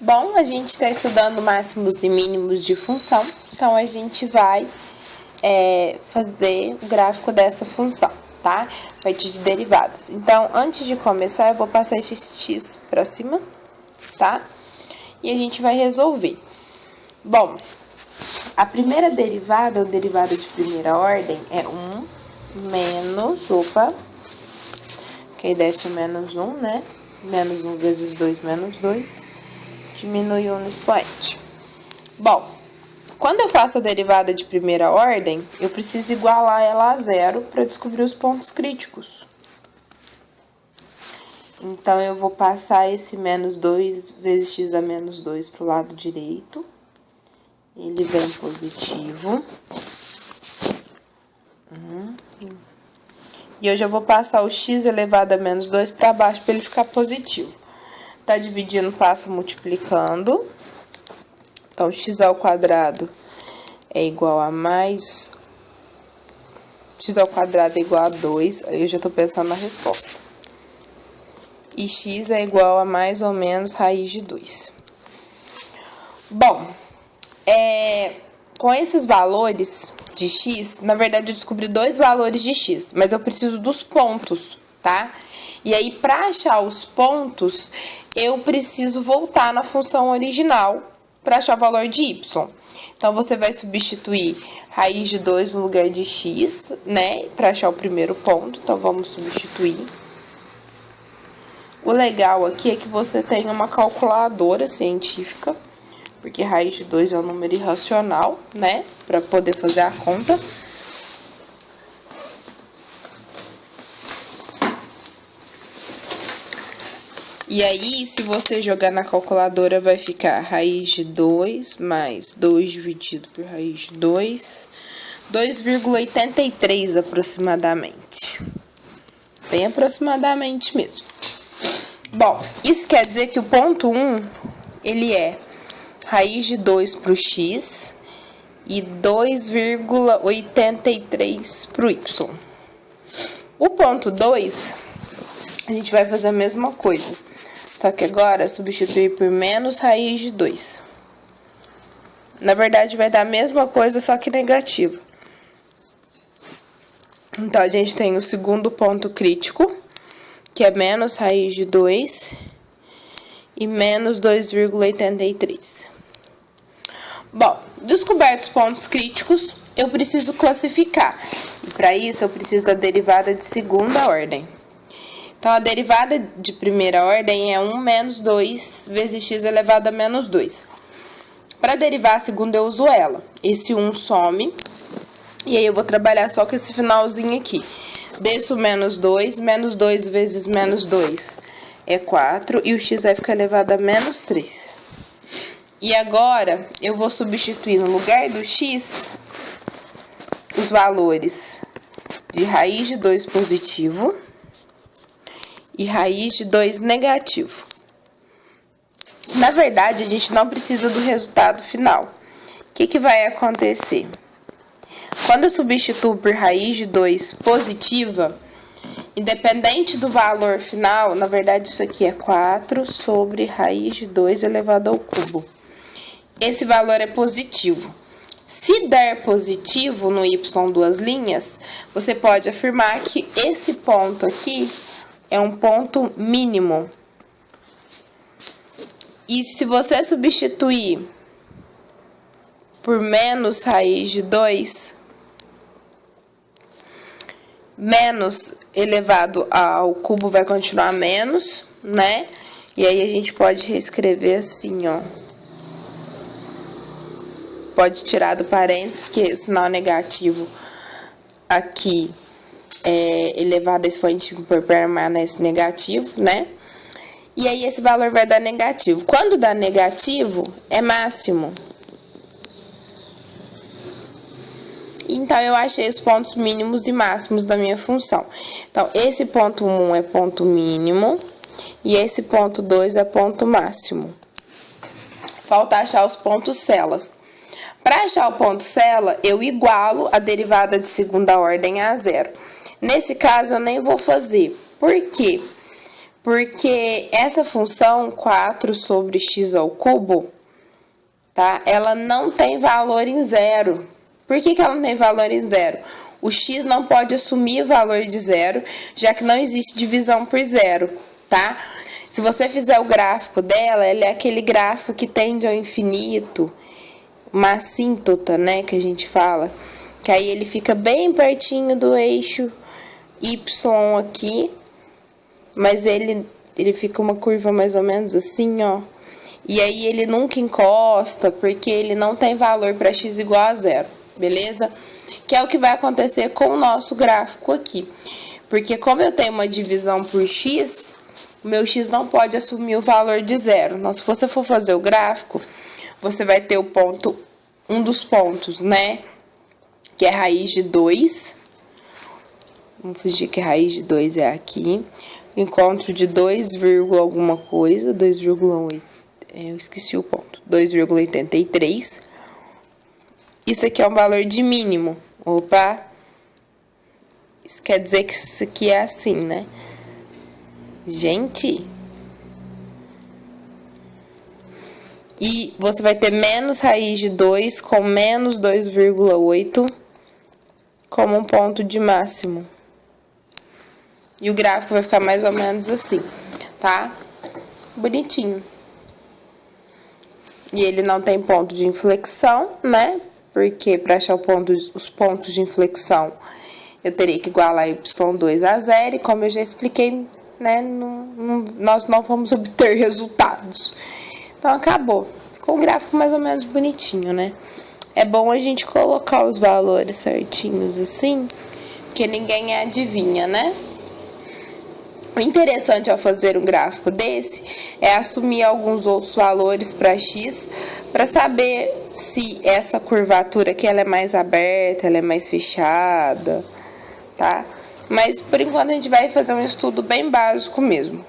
Bom, a gente está estudando máximos e mínimos de função, então a gente vai fazer o gráfico dessa função, tá? A partir de derivadas. Então, antes de começar, eu vou passar esse x para cima, tá? E a gente vai resolver. Bom, a primeira derivada, ou derivada de primeira ordem, é 1 menos, que aí desce o menos 1, né? Menos 1 vezes 2, menos 2. Diminui 1 no expoente. Bom, quando eu faço a derivada de primeira ordem, eu preciso igualar ela a zero para descobrir os pontos críticos. Então, eu vou passar esse menos 2 vezes x a menos 2 para o lado direito. Ele vem positivo. E eu já vou passar o x elevado a menos 2 para baixo para ele ficar positivo. Tá dividindo, passa multiplicando. Então, x ao quadrado é igual a mais... x ao quadrado é igual a 2. Aí eu já tô pensando na resposta. E x é igual a mais ou menos raiz de 2. Bom, com esses valores de x, na verdade eu descobri dois valores de x, mas eu preciso dos pontos, tá? E aí, para achar os pontos, eu preciso voltar na função original para achar o valor de y. Então, você vai substituir raiz de 2 no lugar de x, né? Para achar o primeiro ponto, então vamos substituir. O legal aqui é que você tem uma calculadora científica, porque raiz de 2 é um número irracional, né? Para poder fazer a conta. E aí, se você jogar na calculadora, vai ficar raiz de 2 mais 2 dividido por raiz de 2, 2,83 aproximadamente. Bem aproximadamente mesmo. Bom, isso quer dizer que o ponto 1, ele é raiz de 2 para o x e 2,83 para o y. O ponto 2, a gente vai fazer a mesma coisa, só que agora substituir por menos raiz de 2. Na verdade, vai dar a mesma coisa, só que negativo. Então, a gente tem o segundo ponto crítico, que é menos raiz de 2 e menos 2,83. Bom, descobertos os pontos críticos, eu preciso classificar. E para isso, eu preciso da derivada de segunda ordem. Então, a derivada de primeira ordem é 1 menos 2 vezes x elevado a menos 2. Para derivar a segunda, eu uso ela. Esse 1 some, e aí eu vou trabalhar só com esse finalzinho aqui. Desço menos 2 vezes menos 2 é 4, e o x vai ficar elevado a menos 3. E agora, eu vou substituir no lugar do x os valores de raiz de 2 positivo e raiz de 2 negativo. Na verdade, a gente não precisa do resultado final. O que vai acontecer? Quando eu substituo por raiz de 2 positiva, independente do valor final, na verdade isso aqui é 4 sobre raiz de 2 elevado ao cubo. Esse valor é positivo. Se der positivo no y duas linhas, você pode afirmar que esse ponto aqui é um ponto mínimo. E se você substituir por menos raiz de 2, menos elevado ao cubo vai continuar menos, né? E aí a gente pode reescrever assim, ó. Pode tirar do parênteses, porque o sinal negativo aqui é elevado a expoente permanece negativo, né? E aí esse valor vai dar negativo. Quando dá negativo, é máximo. Então, eu achei os pontos mínimos e máximos da minha função. Então, esse ponto 1 é ponto mínimo e esse ponto 2 é ponto máximo. Falta achar os pontos celas. Para achar o ponto cela, eu igualo a derivada de segunda ordem a zero. Nesse caso, eu nem vou fazer. Por quê? Porque essa função 4 sobre x ao cubo, tá? Ela não tem valor em zero. Por que ela não tem valor em zero? O x não pode assumir o valor de zero, já que não existe divisão por zero, tá? Se você fizer o gráfico dela, ele é aquele gráfico que tende ao infinito, uma assíntota, né, que a gente fala. Que aí ele fica bem pertinho do eixo y aqui, mas ele fica uma curva mais ou menos assim, ó. E aí ele nunca encosta, porque ele não tem valor para x igual a zero, beleza? Que é o que vai acontecer com o nosso gráfico aqui. Porque como eu tenho uma divisão por x, o meu x não pode assumir o valor de zero. Então, se você for fazer o gráfico, você vai ter o ponto, um dos pontos, né? Que é raiz de 2. Vamos fingir que a raiz de 2 é aqui. Encontro de 2, alguma coisa, 2,8. Eu esqueci o ponto. 2,83. Isso aqui é um valor de mínimo. Opa! Isso quer dizer que isso aqui é assim, né? Gente! E você vai ter menos raiz de 2 com menos 2,8 como um ponto de máximo. E o gráfico vai ficar mais ou menos assim, tá? Bonitinho. E ele não tem ponto de inflexão, né? Porque para achar os pontos de inflexão, eu teria que igualar y2 a zero. E como eu já expliquei, né? Nós não vamos obter resultados. Então, acabou. Ficou um gráfico mais ou menos bonitinho, né? É bom a gente colocar os valores certinhos assim, porque ninguém adivinha, né? O interessante ao fazer um gráfico desse é assumir alguns outros valores para x, para saber se essa curvatura aqui ela é mais aberta, ela é mais fechada, tá? Mas por enquanto a gente vai fazer um estudo bem básico mesmo.